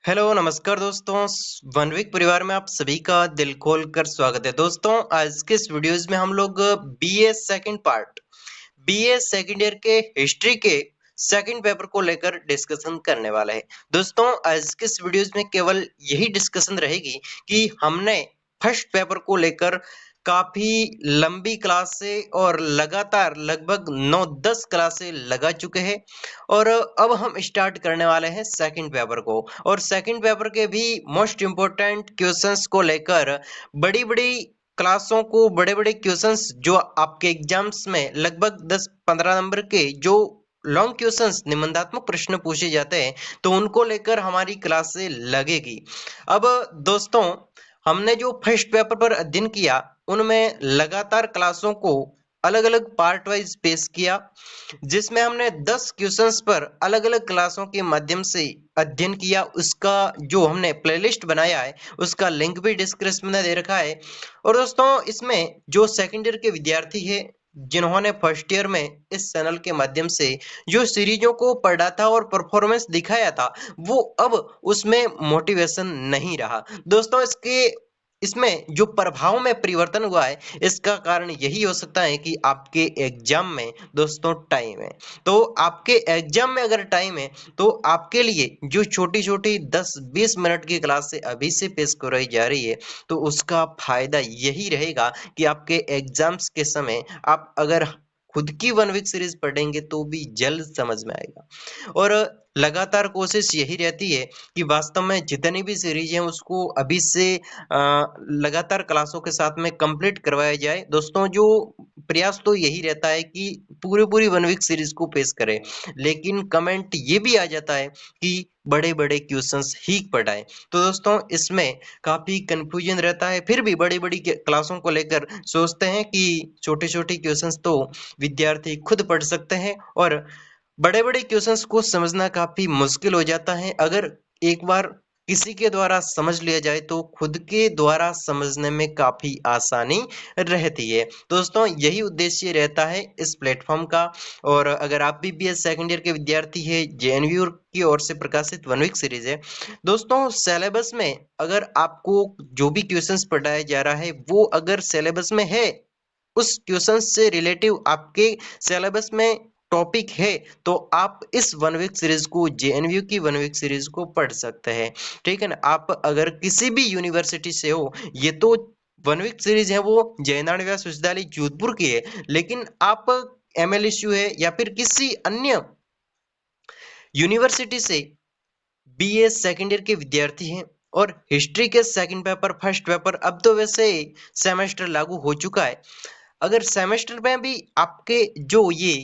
Hello नमस्कार दोस्तों। One week परिवार में आप सभी का दिल खोल कर स्वागत है। दोस्तों आज के इस वीडियोस में हम लोग BA second part BA second year के हिस्ट्री के सेकंड पेपर को लेकर डिस्कशन करने वाले हैं। दोस्तों आज के इस वीडियोस में केवल यही डिस्कशन रहेगी कि हमने फर्स्ट पेपर को लेकर काफी लंबी क्लासें और लगातार लगभग 9-10 क्लासें लगा चुके हैं और अब हम स्टार्ट करने वाले हैं सेकंड पेपर को। और सेकंड पेपर के भी मोस्ट इम्पोर्टेंट क्वेश्चंस को लेकर बड़ी बड़ी क्लासों को बड़े बड़े क्वेश्चंस जो आपके एग्जाम्स में लगभग 10-15 नंबर के जो लॉन्ग क्वेश्चंस निबंधात्मक प्रश्न पूछे जाते हैं तो उनको लेकर हमारी क्लासें लगेगी। अब दोस्तों हमने जो फर्स्ट पेपर पर अध्ययन किया उनमें लगातार क्लासों को अलग अलग पार्ट वाइज पेश किया, जिसमें हमने 10 क्वेश्चंस पर अलग अलग क्लासों के माध्यम से अध्ययन किया। उसका जो हमने प्लेलिस्ट बनाया है उसका लिंक भी डिस्क्रिप्शन में दे रखा है। और दोस्तों इसमें जो सेकंड ईयर के विद्यार्थी है जिन्होंने फर्स्ट ईयर में इस चैनल के माध्यम से जो सीरीजों को पढ़ा था और परफॉर्मेंस दिखाया था वो अब उसमें मोटिवेशन नहीं रहा। दोस्तों इसमें जो प्रभाव में परिवर्तन हुआ है इसका कारण यही हो सकता है कि आपके एग्जाम में दोस्तों टाइम है। तो आपके एग्जाम में अगर टाइम है तो आपके लिए जो छोटी छोटी 10-20 मिनट की क्लास से अभी से पेश कराई जा रही है तो उसका फायदा यही रहेगा कि आपके एग्जाम्स के समय आप अगर खुद की वन वीक सीरीज पढ़ेंगे तो भी जल्द समझ में आएगा। और लगातार कोशिश यही रहती है कि वास्तव में जितनी भी सीरीज है उसको अभी से लगातार क्लासों के साथ में कंप्लीट करवाया जाए। दोस्तों जो प्रयास तो यही रहता है कि पूरी वन वीक सीरीज को पेश करें, लेकिन कमेंट ये भी आ जाता है कि बड़े बड़े क्वेश्चंस ही पढ़ाएं। तो दोस्तों इसमें काफी कंफ्यूजन रहता है, फिर भी बड़ी बड़ी क्लासों को लेकर सोचते हैं कि छोटे छोटे क्वेश्चंस तो विद्यार्थी खुद पढ़ सकते हैं और बड़े बड़े क्वेश्चंस को समझना काफी मुश्किल हो जाता है। अगर एक बार किसी के द्वारा समझ लिया जाए तो खुद के द्वारा समझने में काफी आसानी रहती है। दोस्तों यही उद्देश्य रहता है इस प्लेटफॉर्म का। और अगर आप भी बीए सेकंड ईयर के विद्यार्थी है, जेएनयू की ओर से प्रकाशित वन वीक सीरीज है दोस्तों, सिलेबस में अगर आपको जो भी क्वेश्चंस पढ़ाया जा रहा है वो अगर सिलेबस में है, उस क्वेश्चन से रिलेटिव आपके सिलेबस में टॉपिक है तो आप इस वन वीक सीरीज को जेएनयू की वन वीक सीरीज को पढ़ सकते हैं। ठीक है ना। आप अगर किसी भी यूनिवर्सिटी से हो, ये तो वन वीक सीरीज है वो जयनारायण व्यास विश्वविद्यालय जोधपुर की है, लेकिन आप एमएलएसयू है या फिर किसी अन्य यूनिवर्सिटी से बीए सेकंड ईयर के विद्यार्थी हैं और हिस्ट्री के सेकंड पेपर फर्स्ट पेपर अब तो वैसे सेमेस्टर लागू हो चुका है, अगर सेमेस्टर में भी आपके जो ये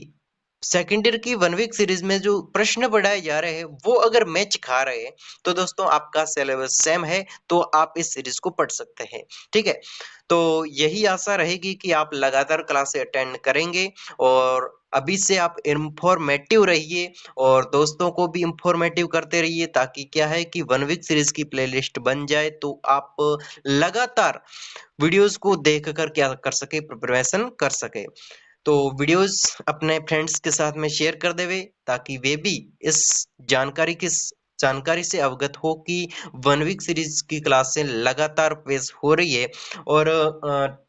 सेकंड ईयर की वन वीक सीरीज में जो प्रश्न पढ़ाए जा रहे हैं वो अगर मैच खा रहे हैं तो दोस्तों आपका सिलेबस सेम है तो आप इस सीरीज को पढ़ सकते हैं। ठीक है। तो यही आशा रहेगी कि आप लगातार क्लासे अटेंड करेंगे और अभी से आप इंफॉर्मेटिव रहिए और दोस्तों को भी इंफॉर्मेटिव करते रहिए, ताकि क्या है कि वन वीक सीरीज की प्लेलिस्ट बन जाए तो आप लगातार वीडियोस को देखकर क्या कर सके, प्रिपरेशन कर सके। तो वीडियोस अपने फ्रेंड्स के साथ में शेयर कर देवे ताकि वे भी इस जानकारी से अवगत हो कि वन वीक सीरीज की क्लासें लगातार पेश हो रही है। और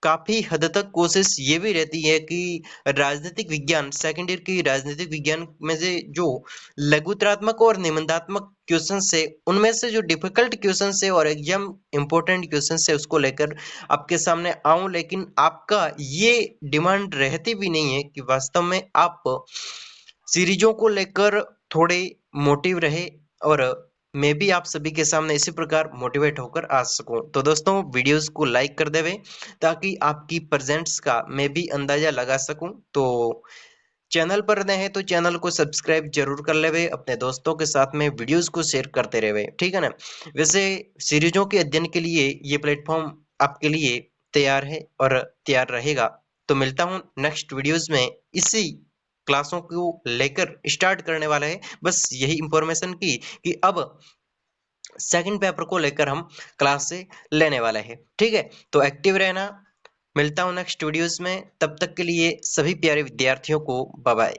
काफी हद तक कोशिश ये भी रहती है कि राजनीतिक विज्ञान सेकंड ईयर की राजनीतिक विज्ञान में से जो लघुत्रात्मक और निबंधात्मक क्वेश्चन है उनमें से जो डिफिकल्ट क्वेश्चन है और एग्जाम इंपॉर्टेंट क्वेश्चन है उसको लेकर आपके सामने आऊं, लेकिन आपका ये डिमांड रहती भी नहीं है कि वास्तव में आप सीरीजों को लेकर थोड़े मोटिव रहे और मैं भी आप सभी के सामने इसी प्रकार मोटिवेट होकर आ सकूं। तो दोस्तों वीडियोस को लाइक कर देवे ताकि आपकी प्रेजेंट्स का मैं भी अंदाजा लगा सकूं। तो चैनल पर नए हैं तो चैनल को सब्सक्राइब जरूर कर लेवे, अपने दोस्तों के साथ में वीडियोस को शेयर करते रहे। ठीक है ना। वैसे सीरीजों के अध्ययन के लिए ये प्लेटफॉर्म आपके लिए तैयार है और तैयार रहेगा। तो मिलता हूं नेक्स्ट वीडियोस में इसी क्लासों को लेकर स्टार्ट करने वाला है। बस यही इंफॉर्मेशन की कि अब सेकंड पेपर को लेकर हम क्लास से लेने वाले हैं। ठीक है। तो एक्टिव रहना। मिलता हूं नेक्स्ट वीडियोस में, तब तक के लिए सभी प्यारे विद्यार्थियों को बाय बाय।